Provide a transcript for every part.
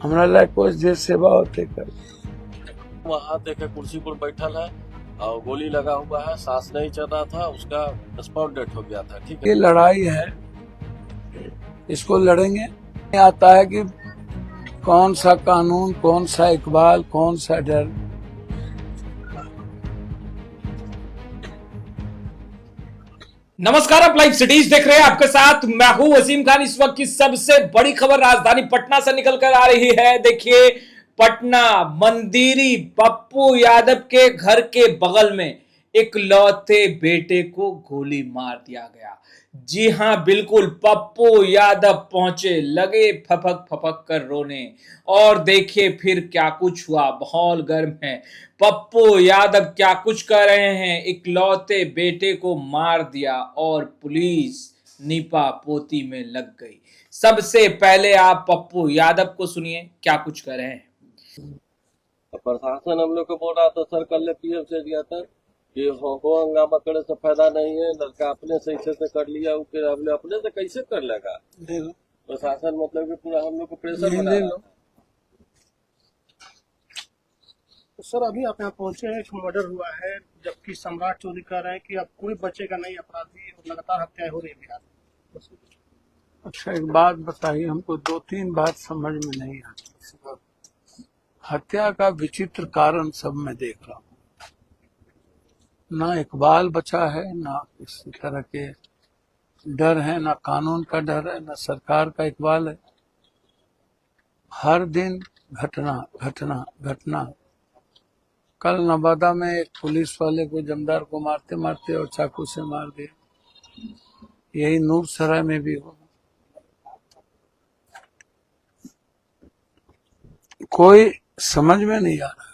हमरा लायक कोई जे सेवा होते कर। वहां देखे कुर्सी पर बैठल है और गोली लगा हुआ है, सांस नहीं चल रहा था, उसका स्पॉट डेथ हो गया था। ठीक ये है, लड़ाई है, इसको लड़ेंगे। आता है कि कौन सा कानून, कौन सा इकबाल, कौन सा डर। नमस्कार, आप लाइव सिटीज देख रहे हैं। आपके साथ मैं हूं वसीम खान। इस वक्त की सबसे बड़ी खबर राजधानी पटना से निकल कर आ रही है। देखिए, पटना मंदिरी पप्पू यादव के घर के बगल में इकलौते बेटे को गोली मार दिया गया। जी हां, बिल्कुल, पप्पू यादव पहुंचे, लगे फपक फपक कर रोने। और देखिए फिर क्या कुछ हुआ, माहौल गर्म है। पप्पू यादव क्या कुछ कर रहे हैं, इकलौते बेटे को मार दिया और पुलिस नीपा पोती में लग गई। सबसे पहले आप पप्पू यादव को सुनिए क्या कुछ कर रहे हैं। प्रशासन हम लोग को बोल रहा था सर, कल पीएम से दिया था कि हो हंगामा करे से फायदा नहीं है, लड़का अपने से कर लिया, फिर हमने अपने से कैसे कर लेगा। प्रशासन मतलब कि पूरा हम लोग को प्रेशर बना रहा था। तो सर अभी आप यहाँ पहुंचे हैं, एक मर्डर हुआ है, जबकि सम्राट चौधरी कह रहे हैं कि अब कोई बचेगा नहीं अपराधी और लगातार हत्याएं हो रही है बिहार में। अच्छा, एक बात बताइए, हमको दो तीन बात समझ में नहीं आती। हत्या का विचित्र कारण सब मैं देख रहा हूँ। ना इकबाल बचा है, ना किसी तरह के डर है, ना कानून का डर है, ना सरकार का इकबाल है। हर दिन घटना घटना घटना। कल नवादा में एक पुलिस वाले को, जमदार को मारते मारते और चाकू से मार दिया। यही नूरसराय में भी हुआ। कोई समझ में नहीं आ रहा।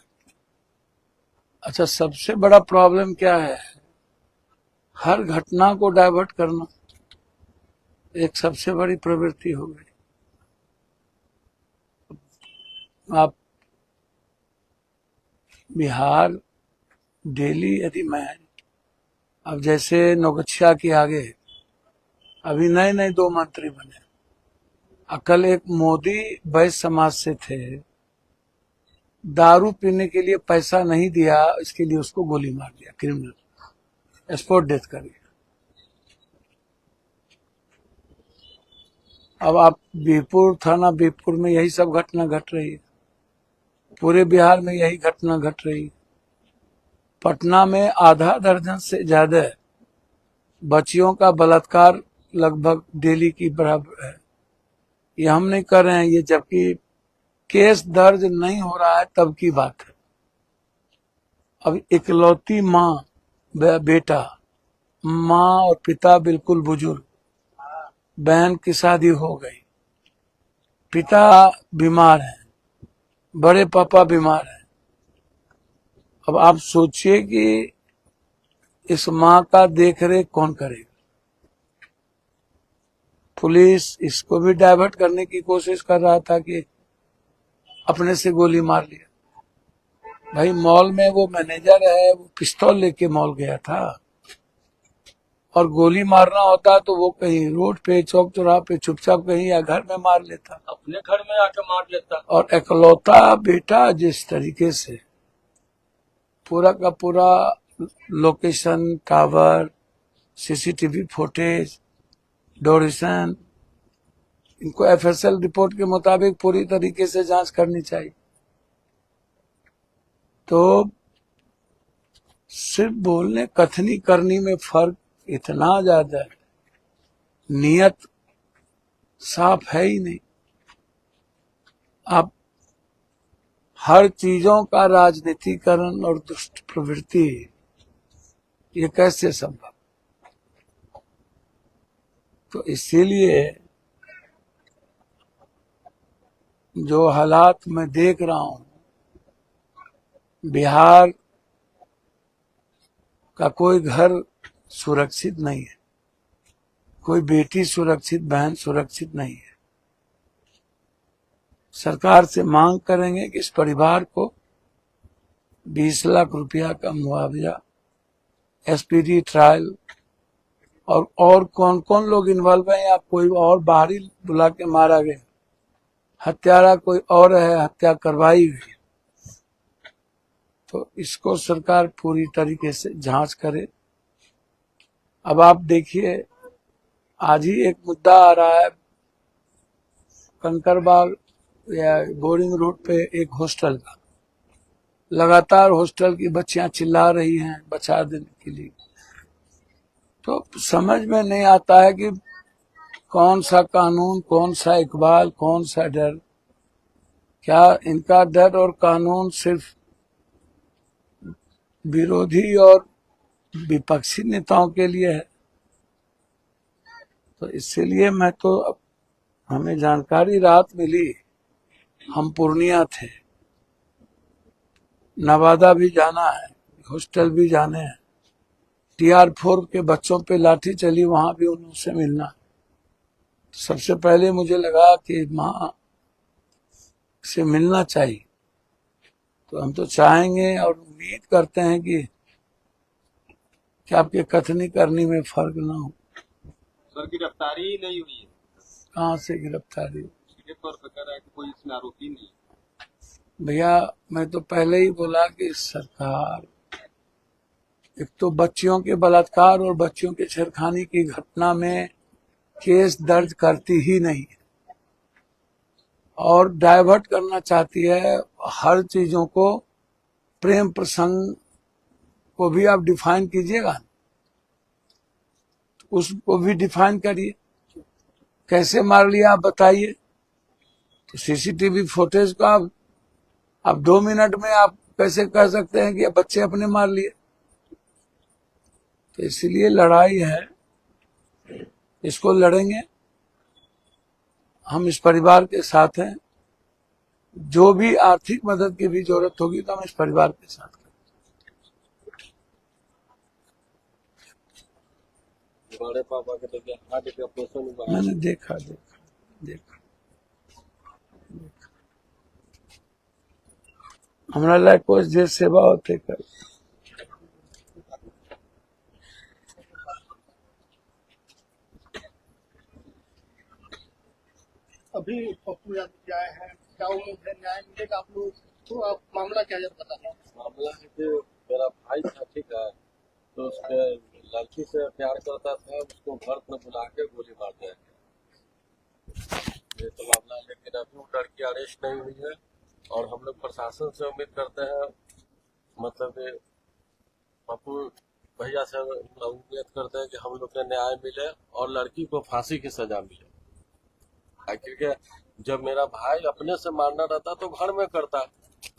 अच्छा, सबसे बड़ा प्रॉब्लम क्या है? हर घटना को डाइवर्ट करना एक सबसे बड़ी प्रवृत्ति हो गई। आप बिहार, दिल्ली, यदि मैं अब जैसे नौगछिया के आगे अभी नए नए दो मंत्री बने, कल एक मोदी वैश्य समाज से थे, दारू पीने के लिए पैसा नहीं दिया, इसके लिए उसको गोली मार दिया, क्रिमिनल, स्पॉट डेथ कर दिया। अब आप बीरपुर थाना, बीरपुर में यही सब घटना घट रही है। पूरे बिहार में यही घटना घट रही है। पटना में आधा दर्जन से ज्यादा बच्चियों का बलात्कार लगभग डेली की बराबर है। ये हम नहीं कर रहे हैं, ये जबकि केस दर्ज नहीं हो रहा है तब की बात है। अब इकलौती माँ, बेटा, माँ और पिता बिल्कुल बुजुर्ग, बहन की शादी हो गई, पिता बीमार है, बड़े पापा बीमार हैं। अब आप सोचिए कि इस माँ का देख रेख कौन करेगा? पुलिस इसको भी डाइवर्ट करने की कोशिश कर रहा था कि अपने से गोली मार लिया। भाई, मॉल में वो मैनेजर है, वो पिस्तौल लेके मॉल गया था, और गोली मारना होता तो वो कहीं रोड पे, चौक चौराहा पे चुपचाप कहीं या घर में मार लेता, अपने घर में आके मार लेता। और इकलौता बेटा जिस तरीके से पूरा का पूरा location, tower, CCTV footage, duration, इनको एफएसएल रिपोर्ट के मुताबिक पूरी तरीके से जांच करनी चाहिए। तो सिर्फ बोलने कथनी करनी में फर्क इतना ज्यादा है, नियत साफ है ही नहीं। आप हर चीजों का राजनीतिकरण और दुष्ट प्रवृत्ति, ये कैसे संभव? तो इसीलिए जो हालात मैं देख रहा हूं, बिहार का कोई घर सुरक्षित नहीं है, कोई बेटी सुरक्षित, बहन सुरक्षित नहीं है। सरकार से मांग करेंगे कि इस परिवार को 20 लाख रुपया का मुआवजा, एसपीडी ट्रायल, और कौन कौन लोग इन्वॉल्व हैं, या कोई और बाहरी बुला के मारा गया, हत्यारा कोई और है, हत्या करवाई गई, तो इसको सरकार पूरी तरीके से जांच करे। अब आप देखिए, आज ही एक मुद्दा आ रहा है कंकरबाग या बोरिंग रोड पे एक हॉस्टल का, लगातार हॉस्टल की बच्चियां चिल्ला रही हैं बचा देने के लिए। तो समझ में नहीं आता है कि कौन सा कानून, कौन सा इकबाल, कौन सा डर। क्या इनका डर और कानून सिर्फ विरोधी और विपक्षी नेताओं के लिए है? तो इसीलिए मैं तो, हमें जानकारी रात मिली, हम पूर्णिया थे, नवादा भी जाना है, हॉस्टल भी जाने हैं, TR4 के बच्चों पे लाठी चली, वहां भी उनसे मिलना है। सबसे पहले मुझे लगा कि माँ से मिलना चाहिए। तो हम तो चाहेंगे और उम्मीद करते हैं कि आपके कथनी करनी में फर्क ना हो। सर गिरफ्तारी ही नहीं हुई है, कहाँ से गिरफ्तारी? सीधे तौर पर कह रहा है कि कोई इसमें आरोपी नहीं। भैया मैं तो पहले ही बोला कि सरकार एक तो बच्चियों के बलात्कार और बच्चियों के छेड़खानी की घटना में केस दर्ज करती ही नहीं है और डाइवर्ट करना चाहती है हर चीजों को। प्रेम प्रसंग को भी आप डिफाइन कीजिएगा, उसको भी डिफाइन करिए, कैसे मार लिया आप बताइए। तो CCTV फुटेज का आप 2 मिनट में आप कैसे कह सकते हैं कि बच्चे अपने मार लिए? तो इसलिए लड़ाई है, इसको लड़ेंगे। हम इस परिवार के साथ हैं, जो भी आर्थिक मदद की भी जरूरत होगी तो हम इस परिवार के साथ हैं। बड़े पापा के तो क्या हार्ट के ऑपरेशन हुआ है। मैंने देखा। हमारा लायक कोई जे सेवा होते कर। अभी पप्पू यादव आए हैं, क्या उम्मीद है न्याय मिलेगा आप लोग? तो आप मामला क्या जब बताना? मामला है कि मेरा भाई था, ठीक है, तो उसके लड़की से प्यार करता था, उसको घर में बुला के गोली मार दिया गया। ये तो मामला है, लेकिन अभी वो लड़की अरेस्ट नहीं हुई है और हम लोग प्रशासन से उम्मीद करते हैं, मतलब कि पप्पू भैया से उम्मीद करते हैं कि हम लोग को न्याय मिले और लड़की को फांसी की सजा मिले। क्योंकि जब मेरा भाई अपने से मारना रहता तो घर में करता,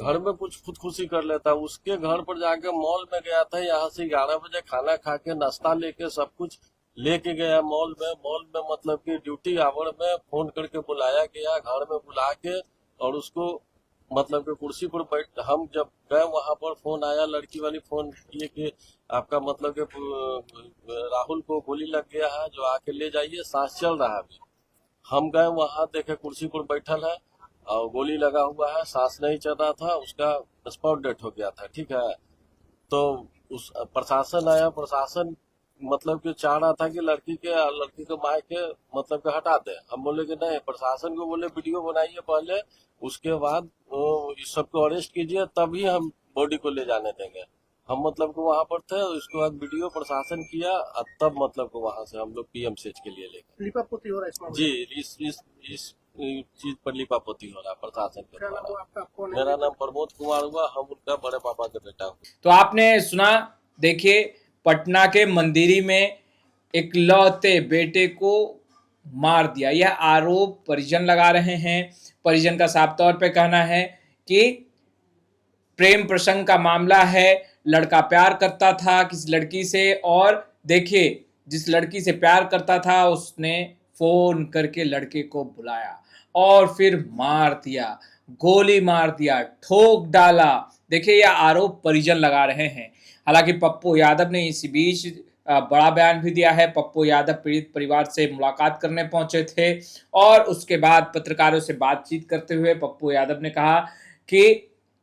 घर में कुछ खुदकुशी कर लेता। उसके घर पर जाके मॉल में गया था, यहाँ से 11 बजे खाना खा के नाश्ता लेके सब कुछ लेके गया मॉल में मतलब कि ड्यूटी आवर में फोन करके बुलाया गया, घर में बुला के, और उसको मतलब कि कुर्सी पर बैठ, हम जब गए वहां पर फोन आया, लड़की वाली फोन किए कि आपका मतलब कि राहुल को गोली लग गया है, जो आके ले जाइए, सांस चल रहा है अभी। हम गए वहां, देखे कुर्सी पर बैठल है और गोली लगा हुआ है, सांस नहीं चल रहा था, उसका स्पॉट डेथ हो गया था, ठीक है। तो उस प्रशासन आया, प्रशासन मतलब कि चाह रहा था कि लड़की के माँ के मतलब कि हटा दे। हम बोले कि नहीं, प्रशासन को बोले वीडियो बनाइए पहले, उसके बाद इस सबको अरेस्ट कीजिए, तभी हम बॉडी को ले जाने देंगे। हम मतलब कि वहां पर थे, उसके बाद वीडियो प्रशासन किया और तब मतलब कि वहां से हम लोग PMCH के लिए ले गए। लिपापोती हो रहा है इसमें? जी, इस चीज पर लिपापोती हो रहा है प्रशासन के क्या नाम द्वारा। हुआ आपका? कौन है? मेरा नाम प्रमोद कुमार हुआ, हम उनका बड़े पापा के बेटा हूँ। तो आपने सुना, देखिए पटना के मंदिरी में इकलौते बेटे को मार दिया, यह आरोप परिजन लगा रहे हैं। परिजन का साफ तौर पे कहना है कि प्रेम प्रसंग का मामला है, लड़का प्यार करता था किसी लड़की से, और देखिए जिस लड़की से प्यार करता था उसने फोन करके लड़के को बुलाया और फिर मार दिया, गोली मार दिया, ठोक डाला। देखिए यह आरोप परिजन लगा रहे हैं। हालांकि पप्पू यादव ने इसी बीच बड़ा बयान भी दिया है। पप्पू यादव पीड़ित परिवार से मुलाकात करने पहुंचे थे और उसके बाद पत्रकारों से बातचीत करते हुए पप्पू यादव ने कहा कि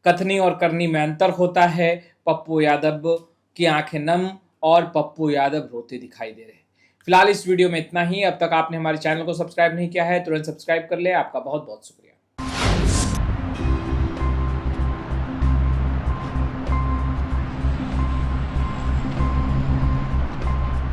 कथनी और करनी में अंतर होता है। पप्पू यादव की आंखें नम और पप्पू यादव रोते दिखाई दे रहे हैं। फिलहाल इस वीडियो में इतना ही। अब तक आपने हमारे चैनल को सब्सक्राइब नहीं किया है, तुरंत सब्सक्राइब कर ले। आपका बहुत बहुत शुक्रिया।